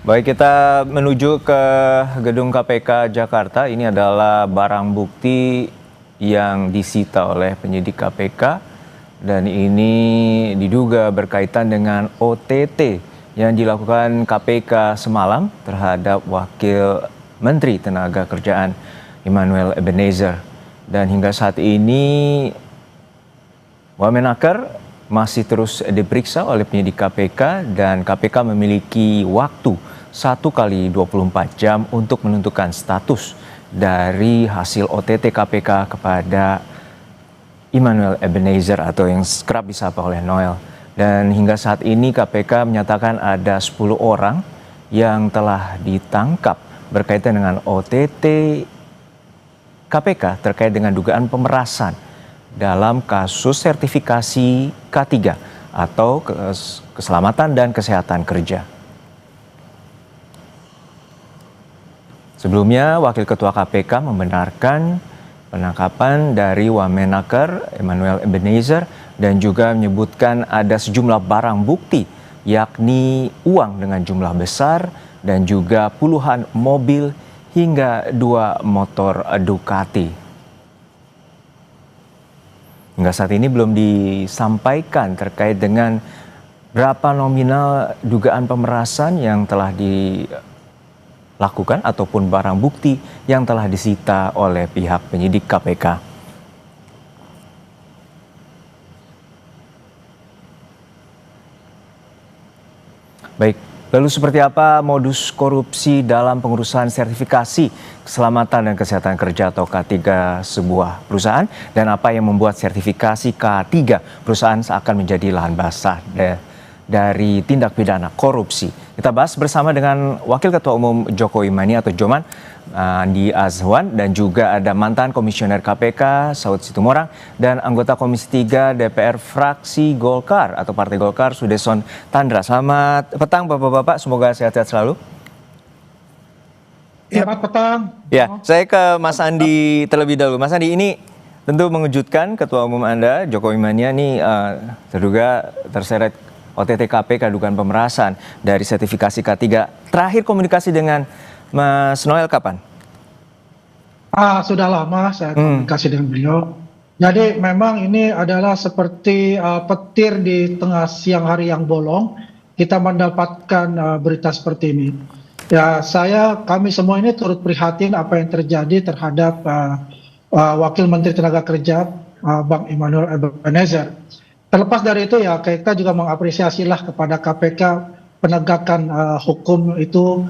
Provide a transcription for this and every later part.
Baik, kita menuju ke gedung KPK Jakarta. Ini adalah barang bukti yang disita oleh penyidik KPK dan ini diduga berkaitan dengan OTT yang dilakukan KPK semalam terhadap Wakil Menteri Tenaga-Kerjaan Immanuel Ebenezer. Dan hingga saat ini Wamenaker masih terus diperiksa oleh penyidik KPK dan KPK memiliki waktu 1 kali 24 jam untuk menentukan status dari hasil OTT KPK kepada Immanuel Ebenezer atau yang kerap disapa oleh Noel. Dan hingga saat ini KPK menyatakan ada 10 orang yang telah ditangkap berkaitan dengan OTT KPK terkait dengan dugaan pemerasan dalam kasus sertifikasi K3 atau keselamatan dan kesehatan kerja. Sebelumnya, Wakil Ketua KPK membenarkan penangkapan dari Wamenaker Immanuel Ebenezer dan juga menyebutkan ada sejumlah barang bukti, yakni uang dengan jumlah besar dan juga puluhan mobil hingga 2 motor Ducati. Hingga saat ini belum disampaikan terkait dengan berapa nominal dugaan pemerasan yang telah dilakukan ataupun barang bukti yang telah disita oleh pihak penyidik KPK. Baik, lalu seperti apa modus korupsi dalam pengurusan sertifikasi keselamatan dan kesehatan kerja atau K3 sebuah perusahaan dan apa yang membuat sertifikasi K3 perusahaan seakan menjadi lahan basah dari tindak pidana korupsi. Kita bahas bersama dengan Wakil Ketua Umum Jokowi Mania atau Joman, Andi Azwan, dan juga ada mantan Komisioner KPK Saud Situmorang dan anggota Komisi 3 DPR fraksi Golkar atau Partai Golkar Sudesson Tandra. Selamat petang Bapak-bapak, semoga sehat-sehat selalu. Selamat petang. Ya, saya ke Mas Andi terlebih dahulu. Mas Andi, ini tentu mengejutkan Ketua Umum Anda Jokowi Mania ini terduga terseret OTT KPK dugaan pemerasan dari sertifikasi K3. Terakhir komunikasi dengan Mas Noel kapan? Sudah lama saya komunikasi dengan beliau. Jadi memang ini adalah seperti petir di tengah siang hari yang bolong. Kita mendapatkan berita seperti ini. Ya, kami semua ini turut prihatin apa yang terjadi terhadap Wakil Menteri Tenaga Kerja Bang Immanuel Ebenezer. Terlepas dari itu ya kita juga mengapresiasilah kepada KPK penegakan hukum itu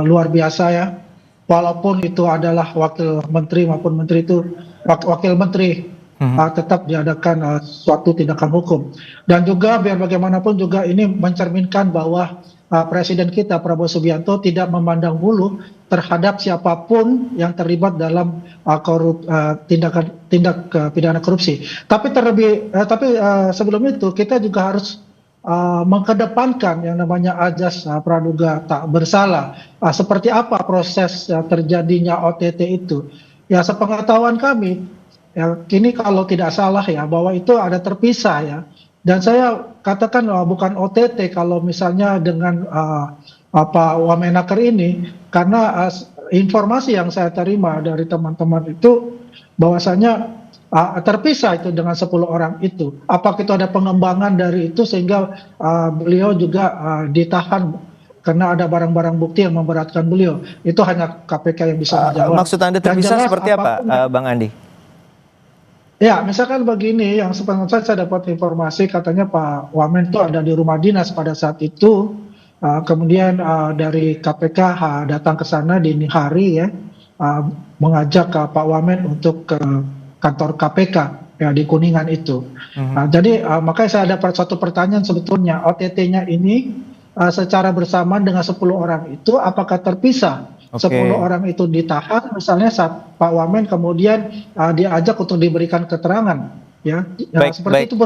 luar biasa ya. Walaupun itu adalah wakil menteri maupun menteri itu wakil menteri tetap diadakan suatu tindakan hukum. Dan juga biar bagaimanapun juga ini mencerminkan bahwa Presiden kita Prabowo Subianto tidak memandang bulu terhadap siapapun yang terlibat dalam tindak pidana korupsi. Tapi sebelum itu kita juga harus mengedepankan yang namanya azas praduga tak bersalah. Seperti apa proses terjadinya OTT itu? Ya, sepengetahuan kami, ya, kini kalau tidak salah ya bahwa itu ada terpisah ya. Dan saya katakan bukan OTT kalau misalnya dengan Wamenaker ini, karena informasi yang saya terima dari teman-teman itu bahwasanya terpisah itu dengan 10 orang itu. Apakah itu ada pengembangan dari itu sehingga beliau juga ditahan karena ada barang-barang bukti yang memberatkan beliau. Itu hanya KPK yang bisa menjawab. Maksud Anda terpisah seperti apa, Bang Andi? Ya, misalkan begini, yang sebenarnya saya dapat informasi katanya Pak Wamen itu ada di rumah dinas pada saat itu. Kemudian dari KPK datang ke sana dini hari ya, mengajak Pak Wamen untuk ke kantor KPK ya di Kuningan itu. Jadi makanya saya ada satu pertanyaan sebetulnya, OTT-nya ini secara bersamaan dengan 10 orang itu apakah terpisah? 10 orang itu ditahan misalnya saat Pak Wamen kemudian diajak untuk diberikan keterangan ya. Baik, seperti baik. itu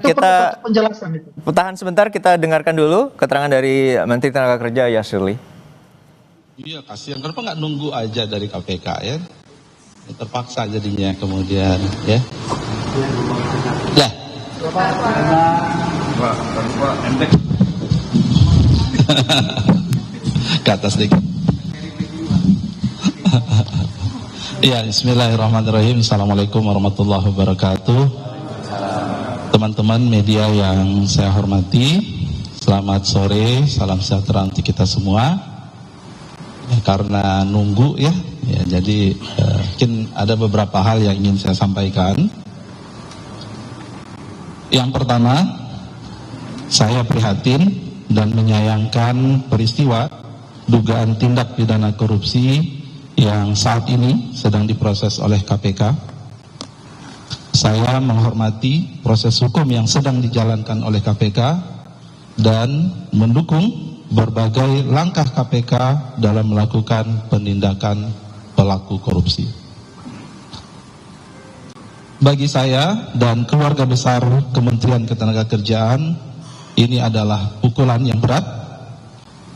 Kita penjelasan itu. Tahan sebentar, kita dengarkan dulu keterangan dari Menteri Tenaga Kerja Yasirli. Iya, kasihan. Kenapa nggak nunggu aja dari KPK ya? Terpaksa jadinya kemudian ya. Lah. Ke atas dikit. Ya, bismillahirrahmanirrahim. Assalamualaikum warahmatullahi wabarakatuh. Teman-teman media yang saya hormati, selamat sore, salam sejahtera untuk kita semua. Ya, karena nunggu ya jadi mungkin ada beberapa hal yang ingin saya sampaikan. Yang pertama, saya prihatin dan menyayangkan peristiwa dugaan tindak pidana korupsi yang saat ini sedang diproses oleh KPK. Saya menghormati proses hukum yang sedang dijalankan oleh KPK dan mendukung berbagai langkah KPK dalam melakukan penindakan pelaku korupsi. Bagi saya dan keluarga besar Kementerian Ketenagakerjaan, ini adalah pukulan yang berat,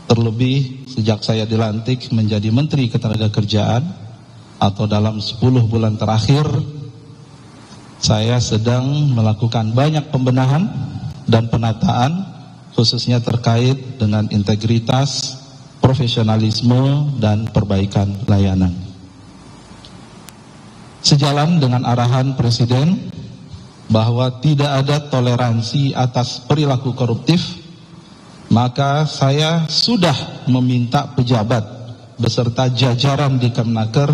terlebih sejak saya dilantik menjadi Menteri Ketenagakerjaan atau dalam 10 bulan terakhir, saya sedang melakukan banyak pembenahan dan penataan, khususnya terkait dengan integritas, profesionalisme, dan perbaikan layanan. Sejalan dengan arahan Presiden bahwa tidak ada toleransi atas perilaku koruptif, maka saya sudah meminta pejabat beserta jajaran di Kemnaker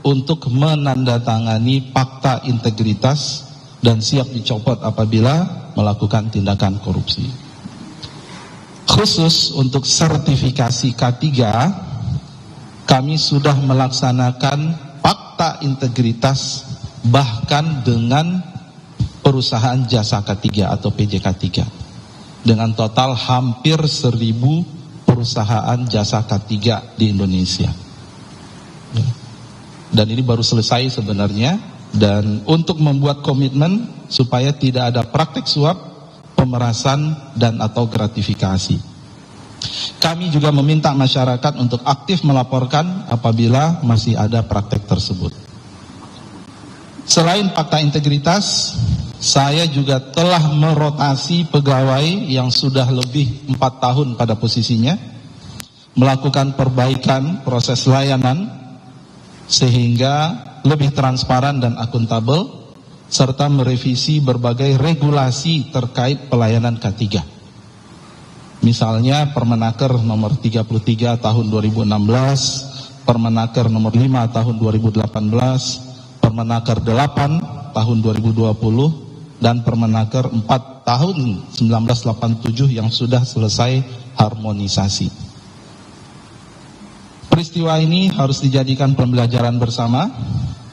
untuk menandatangani fakta integritas dan siap dicopot apabila melakukan tindakan korupsi. Khusus untuk sertifikasi K3, kami sudah melaksanakan fakta integritas bahkan dengan perusahaan jasa K3 atau PJK3 dengan total hampir 1.000 perusahaan jasa K3 di Indonesia. Dan ini baru selesai sebenarnya, dan untuk membuat komitmen supaya tidak ada praktik suap, pemerasan, dan atau gratifikasi. Kami juga meminta masyarakat untuk aktif melaporkan apabila masih ada praktek tersebut. Selain fakta integritas, saya juga telah merotasi pegawai yang sudah lebih 4 tahun pada posisinya, melakukan perbaikan proses layanan sehingga lebih transparan dan akuntabel, serta merevisi berbagai regulasi terkait pelayanan K3. Misalnya Permenaker nomor 33 tahun 2016, Permenaker nomor 5 tahun 2018, Permenaker 8 tahun 2020, dan Permenaker 4 tahun 1987 yang sudah selesai harmonisasi. Peristiwa ini harus dijadikan pembelajaran bersama,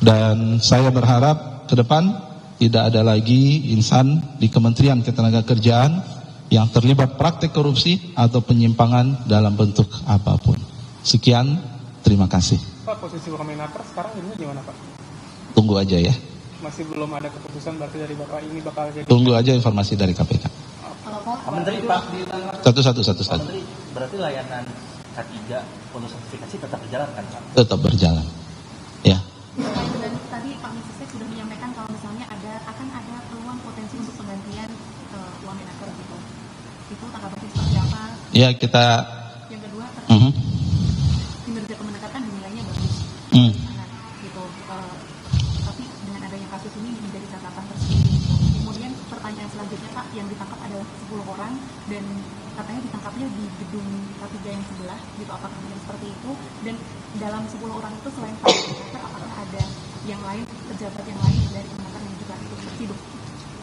dan saya berharap ke depan tidak ada lagi insan di Kementerian Ketenagakerjaan yang terlibat praktik korupsi atau penyimpangan dalam bentuk apapun. Sekian, terima kasih. Pak, posisi Permenaker sekarang ini gimana Pak? Tunggu aja ya. Masih belum ada keputusan berarti dari Bapak ini bakal jadi? Tunggu aja informasi dari KPK. Kalau Pak Menteri Pak Satu. Menteri, berarti layanan K3 untuk sertifikasi tetap berjalan kan Pak? Tetap berjalan. Ya. Dan tadi Pak Mensesnek sudah menyampaikan kalau misalnya akan ada peluang potensi untuk penggantian uang Menaker gitu. Itu tanggapannya seperti apa? Ya, kita Yang kedua terkait kinerja Kemenaker kan dinilainya bagus. Gitu. Tapi dengan adanya kasus ini menjadi catatan tersendiri. Kemudian pertanyaan selanjutnya Pak, yang ditangkap adalah 10 orang dan katanya ditangkapnya di gedung K3 yang sebelah gitu, apakah benar seperti itu? Dan dalam 10 orang itu selain Pak Menaker, apakah ada yang lain, pejabat yang lain dari Kemenaker yang juga ikut bersiduk?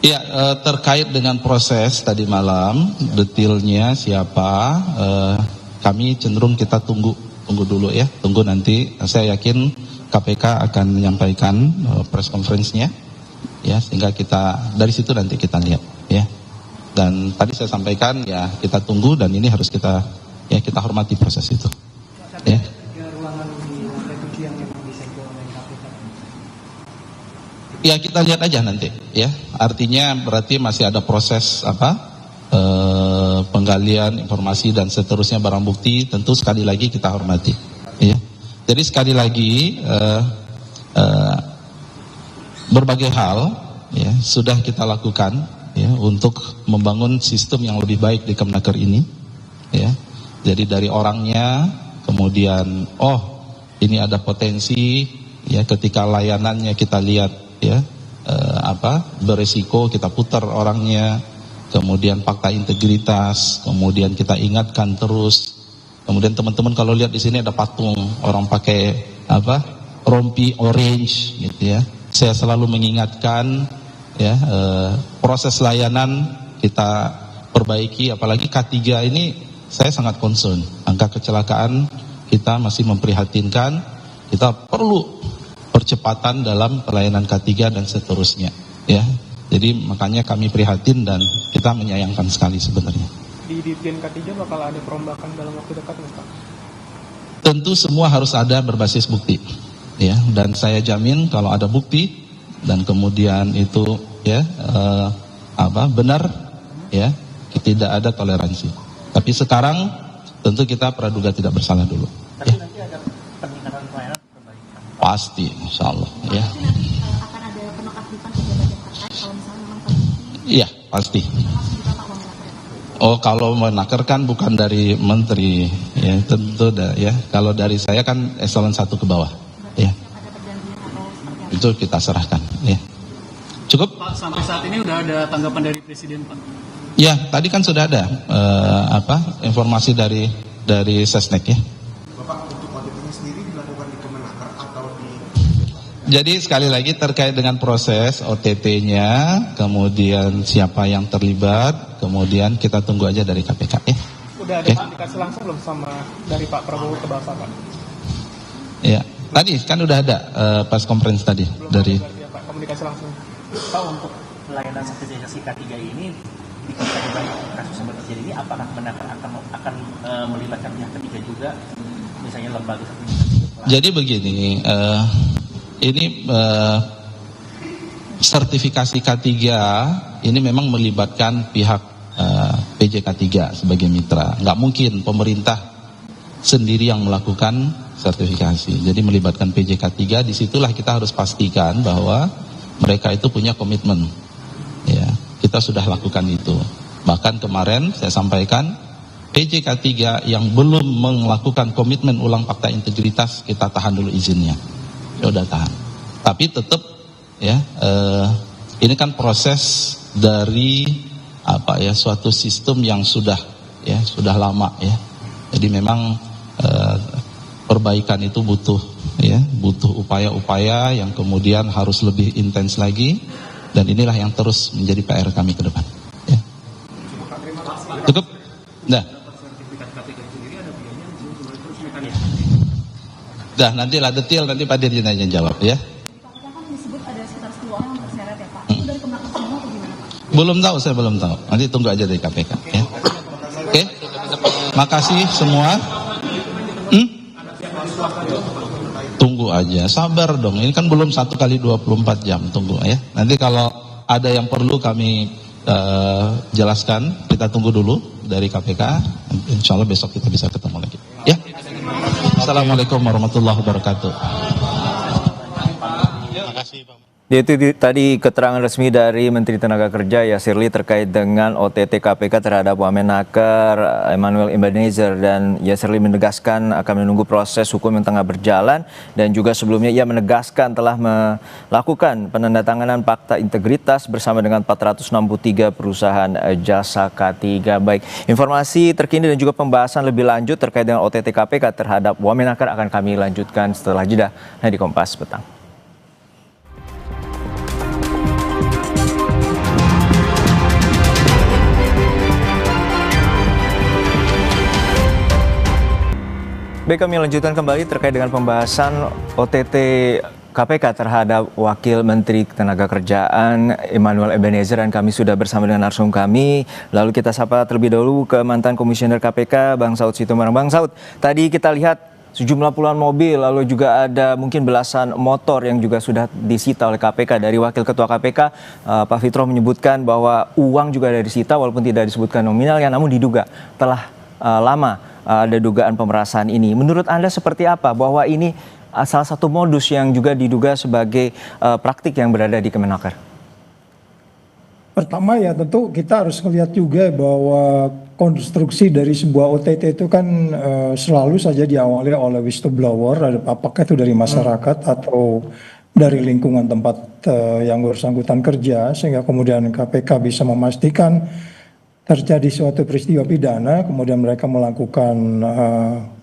Ya, terkait dengan proses tadi malam, detailnya siapa, kami cenderung kita tunggu dulu ya, tunggu nanti. Saya yakin KPK akan menyampaikan press conference-nya, ya, sehingga kita dari situ nanti kita lihat, ya. Dan tadi saya sampaikan ya kita tunggu, dan ini harus kita hormati proses itu. Ya. Ya, kita lihat aja nanti ya. Artinya berarti masih ada proses penggalian informasi dan seterusnya, barang bukti, tentu sekali lagi kita hormati ya. Jadi sekali lagi berbagai hal ya sudah kita lakukan ya untuk membangun sistem yang lebih baik di Kemnaker ini ya. Jadi dari orangnya, kemudian ini ada potensi ya ketika layanannya kita lihat ya beresiko, kita putar orangnya, kemudian fakta integritas, kemudian kita ingatkan terus. Kemudian teman-teman kalau lihat di sini ada patung orang pakai rompi orange gitu ya. Saya selalu mengingatkan ya proses layanan kita perbaiki, apalagi K3 ini saya sangat concern. Angka kecelakaan kita masih memprihatinkan. Kita perlu percepatan dalam pelayanan K3 dan seterusnya ya. Jadi makanya kami prihatin dan kita menyayangkan sekali sebenarnya. Di Ditjen K3 bakal ada perombakan dalam waktu dekat nggak, Pak? Tentu semua harus ada berbasis bukti ya, dan saya jamin kalau ada bukti dan kemudian itu ya benar ya, tidak ada toleransi. Tapi sekarang tentu kita praduga tidak bersalah dulu. Tapi Ya. nanti ada peningkatan pelayanan perbaikan. Pasti, insya Allah ya. Tapi nanti akan ada penonaktifan pejabat yang terkait kalau misalnya memang terbukti Iya pasti. langsung ditata uang Menaker. Kalau menaker kan bukan dari menteri ya, tentu ya. Kalau dari saya kan eselon 1 ke bawah ya. Ada perjanjian atau seperti apa? Itu kita serahkan ya. Cukup? Pak, sampai saat ini udah ada tanggapan dari Presiden, Pak? Ya, tadi kan sudah ada informasi dari Sesnek ya. Bapak, untuk audit ini sendiri dilakukan di Kemenaker atau di... Jadi sekali lagi terkait dengan proses OTT-nya, kemudian siapa yang terlibat, kemudian kita tunggu aja dari KPK ya. Udah ada komunikasi langsung belum sama dari Pak Prabowo ke Bapak, Pak? Ya, tadi kan udah ada pas conference tadi Belum dari. ada berarti ya, Pak, komunikasi langsung. Pak, untuk Pelayanan sertifikasi K3 ini di kasus yang terjadi ini apakah Menaker akan melibatkan pihak ketiga juga, misalnya lembaga sertifikasi? Jadi begini, ini sertifikasi K3 ini memang melibatkan pihak PJK3 sebagai mitra. Nggak mungkin pemerintah sendiri yang melakukan sertifikasi. Jadi melibatkan PJK3, disitulah kita harus pastikan bahwa mereka itu punya komitmen. Ya, kita sudah lakukan itu. Bahkan kemarin saya sampaikan PJK3 yang belum melakukan komitmen ulang fakta integritas, kita tahan dulu izinnya. Sudah tahan. Tapi tetap ya, ini kan proses dari suatu sistem yang sudah lama ya. Jadi memang perbaikan itu butuh upaya-upaya yang kemudian harus lebih intens lagi, dan inilah yang terus menjadi PR kami ke depan. Ya. Cukup? Nah. Dah, nantilah detail nanti Pak Dirjen aja jawab ya. Pak, kan disebut ada sekitar 10 orang yang terseret ya Pak. Itu dari Kemenaker semua atau gimana Pak? Belum tahu, saya belum tahu. Nanti tunggu aja dari KPK ya. Oke. Makasih semua. Tunggu aja, sabar dong. Ini kan belum 1 kali 24 jam, tunggu ya. Nanti kalau ada yang perlu kami jelaskan, kita tunggu dulu dari KPK. Insya Allah besok kita bisa ketemu lagi. Ya. Assalamualaikum warahmatullahi wabarakatuh. Itu tadi keterangan resmi dari Menteri Tenaga Kerja Yasir Lee terkait dengan OTT KPK terhadap Wamenaker Emmanuel Ebenezer, dan Yasir Lee menegaskan akan menunggu proses hukum yang tengah berjalan, dan juga sebelumnya ia menegaskan telah melakukan penandatanganan fakta integritas bersama dengan 463 perusahaan jasa K3. Baik, informasi terkini dan juga pembahasan lebih lanjut terkait dengan OTT KPK terhadap Wamenaker akan kami lanjutkan setelah jeda di Kompas Petang. Baik, kami lanjutkan kembali terkait dengan pembahasan OTT KPK terhadap Wakil Menteri Ketenagakerjaan Emmanuel Ebenezer, dan kami sudah bersama dengan narsum kami. Lalu kita sapa terlebih dahulu ke mantan Komisioner KPK, Bang Saud Situmorang. Bang Saud, tadi kita lihat sejumlah puluhan mobil, lalu juga ada mungkin belasan motor yang juga sudah disita oleh KPK. Dari Wakil Ketua KPK, Pak Fitro menyebutkan bahwa uang juga ada disita walaupun tidak disebutkan nominalnya, namun diduga telah lama ada dugaan pemerasan ini. Menurut Anda seperti apa bahwa ini salah satu modus yang juga diduga sebagai praktik yang berada di Kemenaker? Pertama ya tentu kita harus melihat juga bahwa konstruksi dari sebuah OTT itu kan selalu saja diawali oleh whistleblower, apakah itu dari masyarakat atau dari lingkungan tempat yang bersangkutan kerja, sehingga kemudian KPK bisa memastikan terjadi suatu peristiwa pidana, kemudian mereka melakukan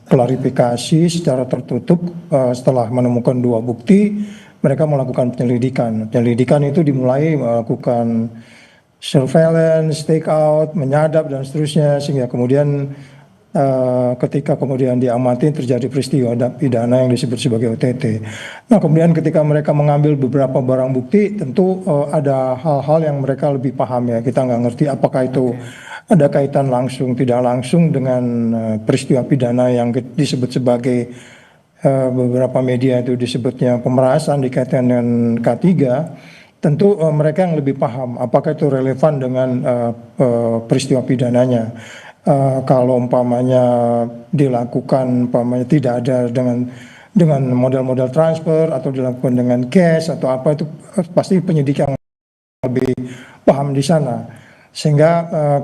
klarifikasi secara tertutup. Setelah menemukan 2 bukti, mereka melakukan penyelidikan. Penyelidikan itu dimulai melakukan surveillance, take out, menyadap dan seterusnya, sehingga kemudian ketika kemudian diamati terjadi peristiwa pidana yang disebut sebagai OTT. Nah, kemudian ketika mereka mengambil beberapa barang bukti, tentu ada hal-hal yang mereka lebih paham ya. Kita nggak ngerti apakah itu ada kaitan langsung tidak langsung dengan peristiwa pidana yang disebut sebagai beberapa media itu disebutnya pemerasan dikaitkan dengan K3. Tentu mereka yang lebih paham apakah itu relevan dengan peristiwa pidananya. Kalau umpamanya dilakukan, umpamanya tidak ada dengan model-model transfer atau dilakukan dengan cash atau apa, itu pasti penyidik yang lebih paham di sana. Sehingga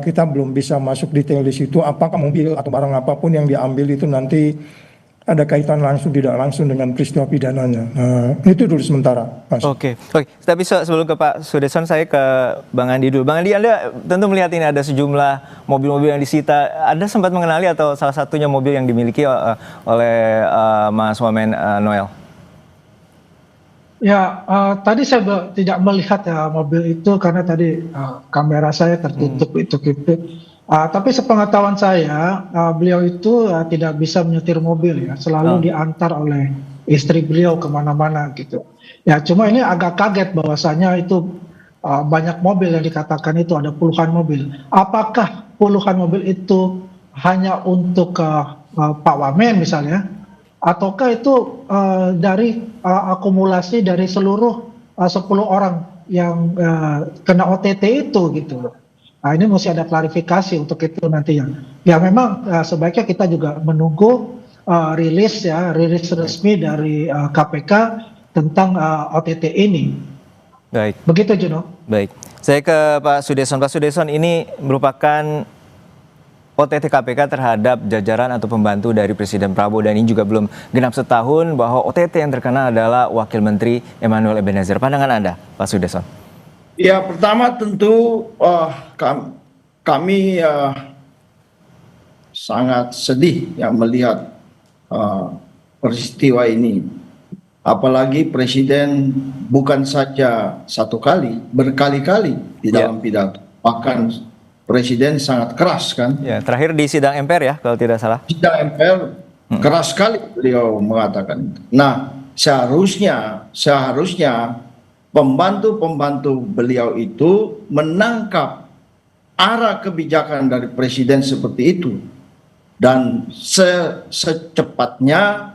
kita belum bisa masuk detail di situ apakah mobil atau barang apapun yang diambil itu nanti ada kaitan langsung tidak langsung dengan peristiwa pidananya. Itu dulu sementara, Mas. Oke. Tapi sebelum ke Pak Sudeson, saya ke Bang Andi dulu. Bang Andi, Anda tentu melihat ini ada sejumlah mobil-mobil yang disita. Anda sempat mengenali atau salah satunya mobil yang dimiliki oleh Mas Wamen Noel? Ya, tadi saya tidak melihat ya mobil itu karena tadi kamera saya tertutup itu. Tapi sepengetahuan saya, beliau itu tidak bisa menyetir mobil ya, selalu diantar oleh istri beliau kemana-mana gitu. Ya, cuma ini agak kaget bahwasanya itu banyak mobil yang dikatakan itu ada puluhan mobil. Apakah puluhan mobil itu hanya untuk Pak Wamen misalnya, ataukah itu dari akumulasi dari seluruh 10 orang yang kena OTT itu gitu loh. Nah, ini mesti ada klarifikasi untuk itu nantinya. Ya memang sebaiknya kita juga menunggu rilis resmi dari KPK tentang OTT ini. Baik. Begitu Juno. Baik. Saya ke Pak Sudeson. Pak Sudeson, ini merupakan OTT KPK terhadap jajaran atau pembantu dari Presiden Prabowo, dan ini juga belum genap setahun bahwa OTT yang terkena adalah Wakil Menteri Emmanuel Ebenezer. Pandangan Anda, Pak Sudeson? Ya, pertama tentu kami sangat sedih ya melihat peristiwa ini. Apalagi Presiden bukan saja satu kali, berkali-kali di dalam pidato. Bahkan Presiden sangat keras kan. Ya, terakhir di sidang MPR ya, kalau tidak salah. Sidang MPR keras sekali beliau mengatakan itu. Nah, seharusnya pembantu-pembantu beliau itu menangkap arah kebijakan dari Presiden seperti itu dan secepatnya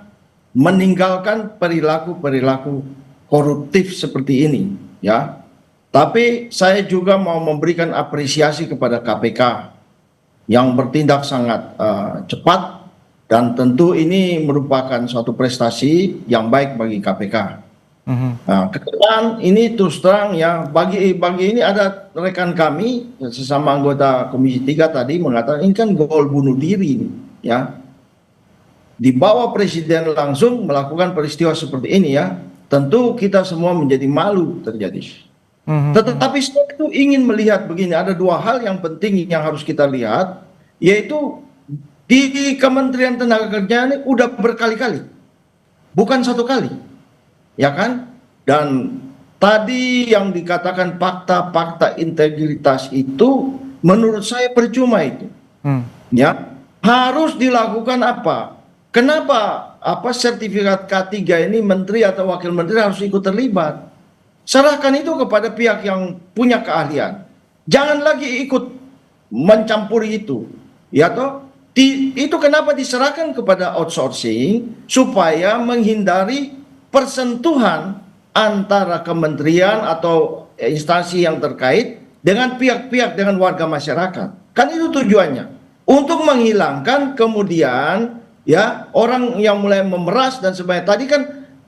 meninggalkan perilaku-perilaku koruptif seperti ini ya. Tapi saya juga mau memberikan apresiasi kepada KPK yang bertindak sangat cepat, dan tentu ini merupakan suatu prestasi yang baik bagi KPK. Nah, ke depan ini terus terang ya, bagi ini ada rekan kami sesama anggota Komisi 3 tadi mengatakan ini kan gol bunuh diri ya. Di bawah Presiden langsung melakukan peristiwa seperti ini ya, tentu kita semua menjadi malu terjadi. Tetapi saya itu ingin melihat begini, ada 2 hal yang penting yang harus kita lihat, yaitu di Kementerian Tenaga Kerja ini udah berkali-kali, bukan satu kali. Ya kan? Dan tadi yang dikatakan fakta-fakta integritas itu menurut saya percuma itu. Ya, harus dilakukan apa? Kenapa sertifikat K3 ini menteri atau wakil menteri harus ikut terlibat? Serahkan itu kepada pihak yang punya keahlian. Jangan lagi ikut mencampuri itu. Ya toh? Itu kenapa diserahkan kepada outsourcing supaya menghindari persentuhan antara kementerian atau instansi yang terkait dengan pihak-pihak, dengan warga masyarakat. Kan itu tujuannya. Untuk menghilangkan kemudian ya orang yang mulai memeras dan sebagainya. Tadi kan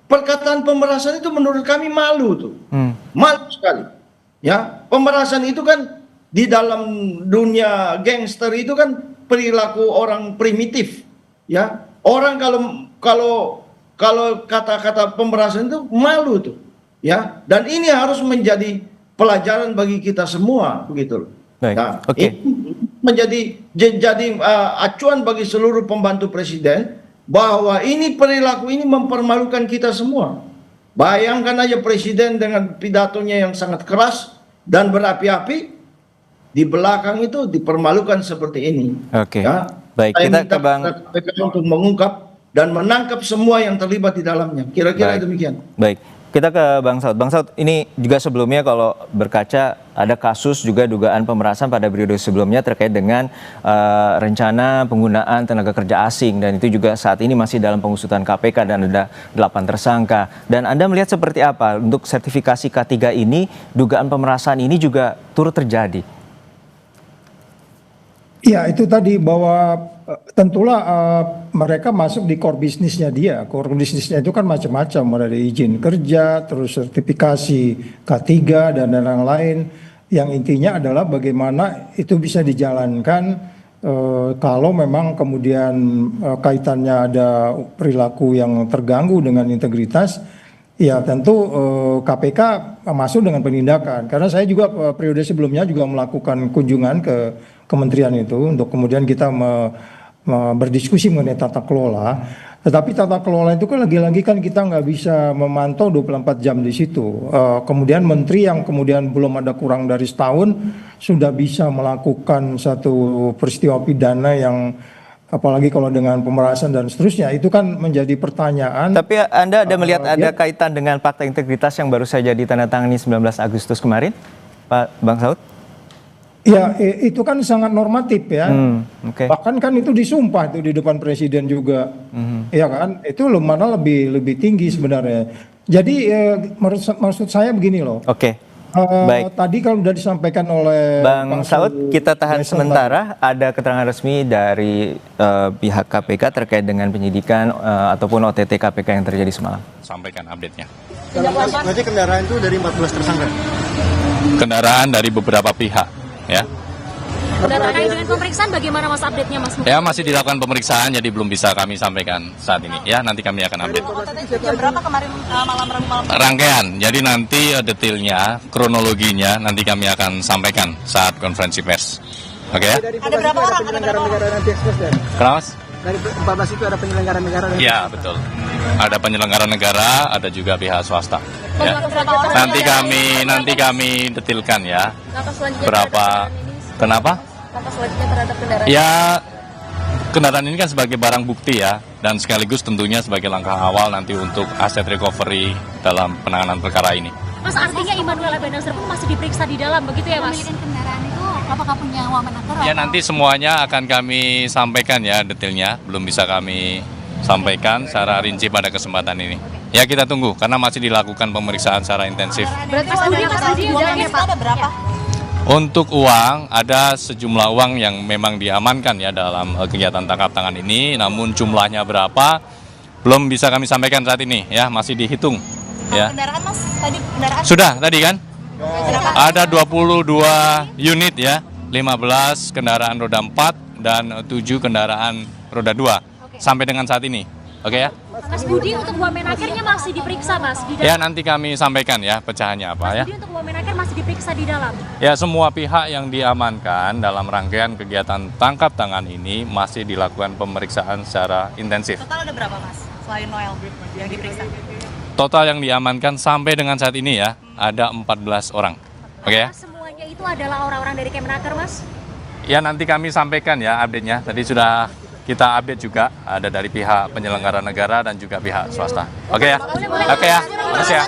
perkataan pemerasan itu menurut kami malu tuh. Malu sekali. Ya, pemerasan itu kan di dalam dunia gangster itu kan perilaku orang primitif, ya. Orang kalau kata-kata pemerasan itu malu tuh, ya. Dan ini harus menjadi pelajaran bagi kita semua, begitu loh. Baik. Nah, Oke. ini menjadi acuan bagi seluruh pembantu presiden bahwa ini perilaku ini mempermalukan kita semua. Bayangkan aja presiden dengan pidatonya yang sangat keras dan berapi-api, di belakang itu dipermalukan seperti ini. Oke. Ya. Baik, Saya kita minta ke Bang KPK untuk mengungkap dan menangkap semua yang terlibat di dalamnya. Kira-kira Baik. demikian. Baik, kita ke Bang Saud. Bang Saud, ini juga sebelumnya kalau berkaca ada kasus juga dugaan pemerasan pada periode sebelumnya terkait dengan rencana penggunaan tenaga kerja asing, dan itu juga saat ini masih dalam pengusutan KPK dan ada 8 tersangka. Dan Anda melihat seperti apa untuk sertifikasi K3 ini, dugaan pemerasan ini juga turut terjadi? Ya, itu tadi bahwa tentulah mereka masuk di core bisnisnya dia. Core bisnisnya itu kan macam-macam, ada izin kerja, terus sertifikasi K3 dan lain-lain. Yang intinya adalah bagaimana itu bisa dijalankan kalau memang kemudian kaitannya ada perilaku yang terganggu dengan integritas. Ya tentu KPK masuk dengan penindakan. Karena saya juga periode sebelumnya juga melakukan kunjungan ke kementerian itu untuk kemudian kita berdiskusi mengenai tata kelola. Tetapi tata kelola itu kan lagi-lagi kan kita nggak bisa memantau 24 jam di situ. Kemudian menteri yang kemudian belum ada kurang dari setahun sudah bisa melakukan satu peristiwa pidana yang apalagi kalau dengan pemerasan dan seterusnya, itu kan menjadi pertanyaan. Tapi Anda ada melihat ada kaitan dengan fakta integritas yang baru saja ditandatangani 19 Agustus kemarin, Pak Bang Saud? Ya, itu kan sangat normatif ya. Okay. Bahkan kan itu disumpah itu di depan presiden juga. Ya kan, itu mana lebih tinggi sebenarnya. Jadi maksud saya begini loh. Oke. Baik. Tadi kalau sudah disampaikan oleh Bang Pak Saud, kita tahan sementara. Ada keterangan resmi dari pihak KPK terkait dengan penyidikan ataupun OTT KPK yang terjadi semalam. Sampaikan update-nya. Berarti kendaraan itu dari 14 tersangka? Kendaraan dari beberapa pihak, ya. Terkait dengan pemeriksaan bagaimana Mas update-nya Mas? Ya, masih dilakukan pemeriksaan, jadi belum bisa kami sampaikan saat ini. Ya, nanti kami akan update. Jam berapa kemarin malam Rabu malam? Rangkaian, jadi nanti detailnya, kronologinya nanti kami akan sampaikan saat konferensi pers. Oke ya? Ada berapa orang? Penyelenggara nanti ekspres dan Kenapa, Mas? dari 14 itu ada penyelenggara negara. Ya, betul. Ada penyelenggara negara, ada juga pihak swasta. Ya. Nanti kami detilkan ya. Berapa? Kenapa? Langkah selanjutnya terhadap kendaraan. Ya, kendaraan ini kan sebagai barang bukti ya, dan sekaligus tentunya sebagai langkah awal nanti untuk aset recovery dalam penanganan perkara ini. Mas, artinya Immanuel Ebenezer pun masih diperiksa di dalam, begitu ya Mas? Pemilikan kendaraan itu apakah punya wamenaker? Ya, nanti semuanya akan kami sampaikan ya detailnya, belum bisa kami sampaikan secara rinci pada kesempatan ini. Ya, kita tunggu karena masih dilakukan pemeriksaan secara intensif. Berarti Mas Budi uangnya ada berapa? Untuk uang, ada sejumlah uang yang memang diamankan ya dalam kegiatan tangkap tangan ini, namun jumlahnya berapa belum bisa kami sampaikan saat ini ya, masih dihitung. Ya. Kendaraan Mas, tadi kendaraan? Sudah tadi kan? Ada 22 unit ya, 15 kendaraan roda 4 dan 7 kendaraan roda 2 sampai dengan saat ini. Oke ya? Mas Budi, untuk wamenakernya masih diperiksa Mas? Di dalam. Ya, nanti kami sampaikan ya pecahannya apa ya. Mas Budi, untuk wamenaker masih diperiksa di dalam? Ya, semua pihak yang diamankan dalam rangkaian kegiatan tangkap tangan ini masih dilakukan pemeriksaan secara intensif. Total ada berapa Mas, selain Noel yang diperiksa? Total yang diamankan sampai dengan saat ini ya, ada 14 orang. Oke ya? Semuanya itu adalah orang-orang dari Kemenaker Mas? Ya, nanti kami sampaikan ya update-nya. Tadi sudah kita update juga, ada dari pihak penyelenggara negara dan juga pihak swasta. Oke ya? Oke ya? Makasih ya.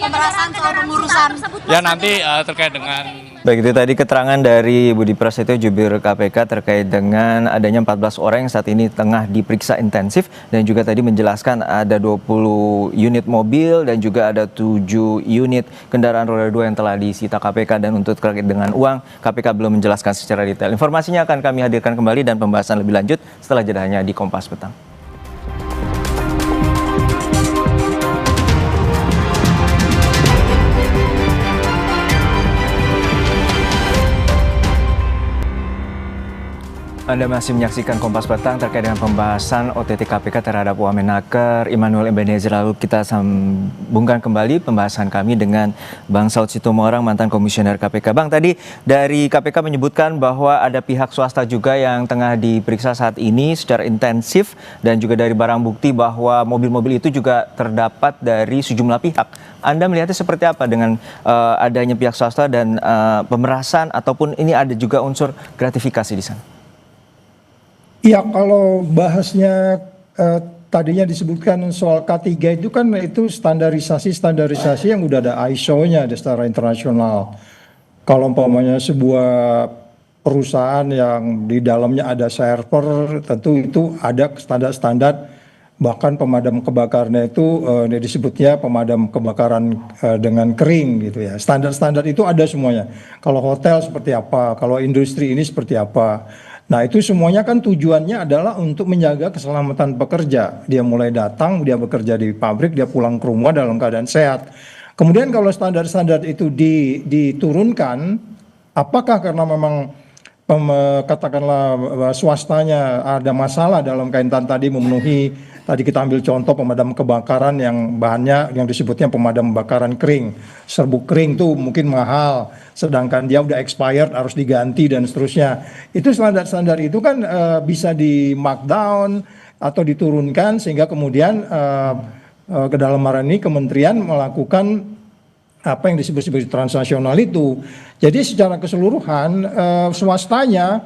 Pemerasan soal pengurusan. Ya, nanti terkait dengan... Baik, itu tadi keterangan dari Budi Prasetyo, jubir KPK terkait dengan adanya 14 orang yang saat ini tengah diperiksa intensif, dan juga tadi menjelaskan ada 20 unit mobil dan juga ada 7 unit kendaraan roda 2 yang telah disita KPK, dan untuk terkait dengan uang, KPK belum menjelaskan secara detail. Informasinya akan kami hadirkan kembali dan pembahasan lebih lanjut setelah jedanya di Kompas Petang. Anda masih menyaksikan Kompas Petang terkait dengan pembahasan OTT KPK terhadap Wamenaker Immanuel Ebenezer. Lalu kita sambungkan kembali pembahasan kami dengan Bang Saud Sitomorang, mantan komisioner KPK. Bang, tadi dari KPK menyebutkan bahwa ada pihak swasta juga yang tengah diperiksa saat ini secara intensif dan juga dari barang bukti bahwa mobil-mobil itu juga terdapat dari sejumlah pihak. Anda melihatnya seperti apa dengan adanya pihak swasta dan pemerasan ataupun ini ada juga unsur gratifikasi di sana? Ya, kalau bahasnya tadinya disebutkan soal K3 itu kan itu standarisasi yang udah ada ISO-nya secara internasional. Kalau umpamanya sebuah perusahaan yang di dalamnya ada server, tentu itu ada standar-standar, bahkan pemadam kebakarannya itu disebutnya pemadam kebakaran dengan kering gitu ya. Standar-standar itu ada semuanya. Kalau hotel seperti apa, kalau industri ini seperti apa. Nah, itu semuanya kan tujuannya adalah untuk menjaga keselamatan pekerja. Dia mulai datang, dia bekerja di pabrik, dia pulang ke rumah dalam keadaan sehat. Kemudian kalau standar-standar itu diturunkan, apakah karena memang katakanlah swastanya ada masalah dalam kaitan tadi memenuhi, tadi kita ambil contoh pemadam kebakaran yang bahannya yang disebutnya pemadam kebakaran kering, serbuk kering tuh mungkin mahal, sedangkan dia udah expired harus diganti dan seterusnya. Itu standar-standar itu kan bisa di markdown atau diturunkan sehingga kemudian ke dalam hal ini kementerian melakukan apa yang disebut sebagai transnasional itu. Jadi secara keseluruhan swastanya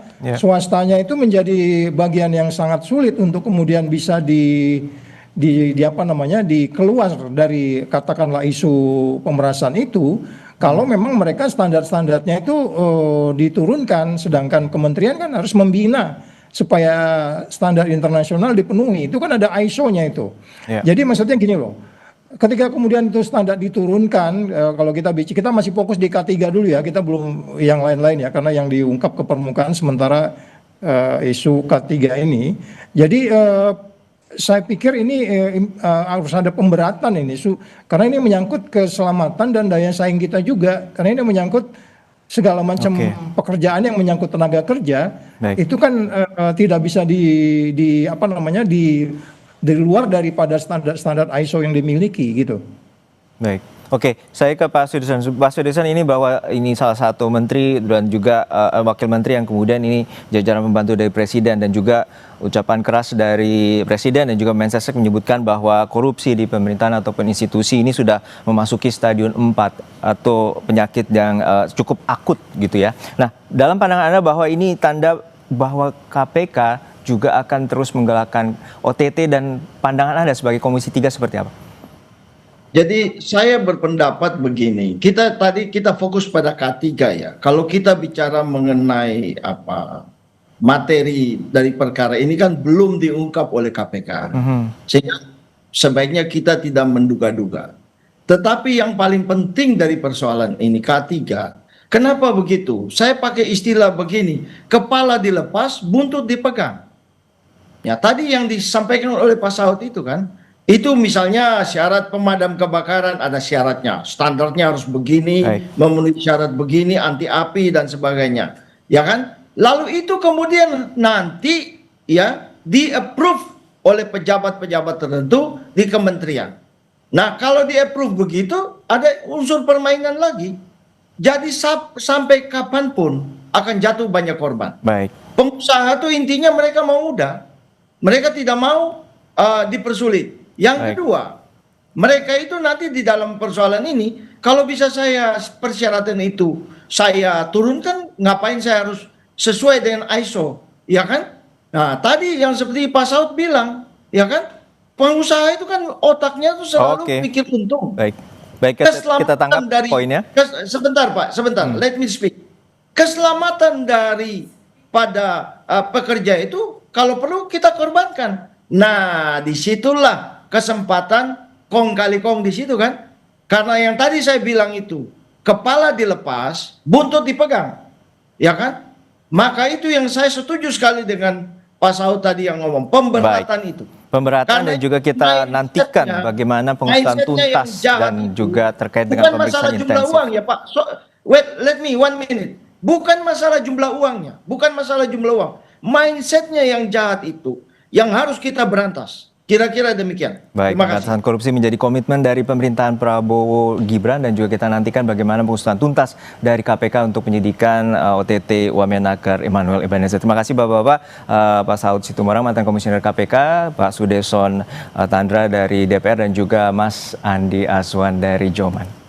itu menjadi bagian yang sangat sulit untuk kemudian bisa dikeluar dari katakanlah isu pemerasan itu kalau memang mereka standar-standarnya itu diturunkan, sedangkan kementerian kan harus membina supaya standar internasional dipenuhi. Itu kan ada ISO-nya itu. Yeah. Jadi maksudnya gini loh. Ketika kemudian itu standar diturunkan, kalau kita masih fokus di K3 dulu ya, kita belum yang lain-lain ya, karena yang diungkap ke permukaan sementara isu K3 ini. Jadi saya pikir ini harus ada pemberatan ini, karena ini menyangkut keselamatan dan daya saing kita juga, karena ini menyangkut segala macam pekerjaan yang menyangkut tenaga kerja. Baik. Itu kan tidak bisa di luar daripada standar ISO yang dimiliki gitu. Baik, oke, saya ke Pak Sudirsan. Pak Sudirsan, ini bahwa ini salah satu menteri dan juga wakil menteri yang kemudian ini jajaran pembantu dari presiden dan juga ucapan keras dari presiden dan juga Mensesnek menyebutkan bahwa korupsi di pemerintahan ataupun institusi ini sudah memasuki stadium 4 atau penyakit yang cukup akut gitu ya. Nah, dalam pandangan Anda bahwa ini tanda bahwa KPK juga akan terus menggalakkan OTT dan pandangan Anda sebagai Komisi 3 seperti apa? Jadi saya berpendapat begini, kita fokus pada K3 ya. Kalau kita bicara mengenai materi dari perkara ini kan belum diungkap oleh KPK. Sehingga sebaiknya kita tidak menduga-duga. Tetapi yang paling penting dari persoalan ini K3, kenapa begitu? Saya pakai istilah begini, kepala dilepas, buntut dipegang. Ya, tadi yang disampaikan oleh Pak Saud itu kan, itu misalnya syarat pemadam kebakaran ada syaratnya, standarnya harus begini, memenuhi syarat begini, anti api dan sebagainya, ya kan? Lalu itu kemudian nanti ya di-approve oleh pejabat-pejabat tertentu di kementerian. Nah, kalau di-approve begitu, ada unsur permainan lagi. Jadi sampai kapanpun akan jatuh banyak korban. Baik. Pengusaha itu intinya mereka mau mudah. Mereka tidak mau dipersulit. Yang kedua, mereka itu nanti di dalam persoalan ini, kalau bisa saya persyaratan itu saya turunkan, ngapain saya harus sesuai dengan ISO, ya kan? Nah, tadi yang seperti Pak Saud bilang, ya kan? Pengusaha itu kan otaknya tuh selalu pikir untung. Baik, kita tangkap poinnya. Sebentar Pak, sebentar. Let me speak. Keselamatan daripada pekerja itu kalau perlu kita korbankan. Nah, disitulah kesempatan kong kali kong di situ kan. Karena yang tadi saya bilang itu, kepala dilepas, buntut dipegang. Ya kan? Maka itu yang saya setuju sekali dengan Pak Saud tadi yang ngomong, pemberatan itu. Pemberatan dan juga kita nantikan bagaimana pengusutan tuntas dan juga terkait dengan pemeriksaan intensif. Bukan masalah jumlah uang ya Pak. Wait, let me 1 minute. Bukan masalah jumlah uangnya, bukan masalah jumlah uang. mindsetnya yang jahat itu yang harus kita berantas. Kira-kira demikian. Baik, Terima kasih. pemberantasan korupsi menjadi komitmen dari pemerintahan Prabowo Gibran dan juga kita nantikan bagaimana pengusutan tuntas dari KPK untuk penyidikan OTT Wamenakar Emmanuel Ebenezer. Terima kasih Bapak-Bapak, Pak Saud Situmorang mantan Komisioner KPK, Pak Sudeson Tandra dari DPR dan juga Mas Andi Aswan dari Joman.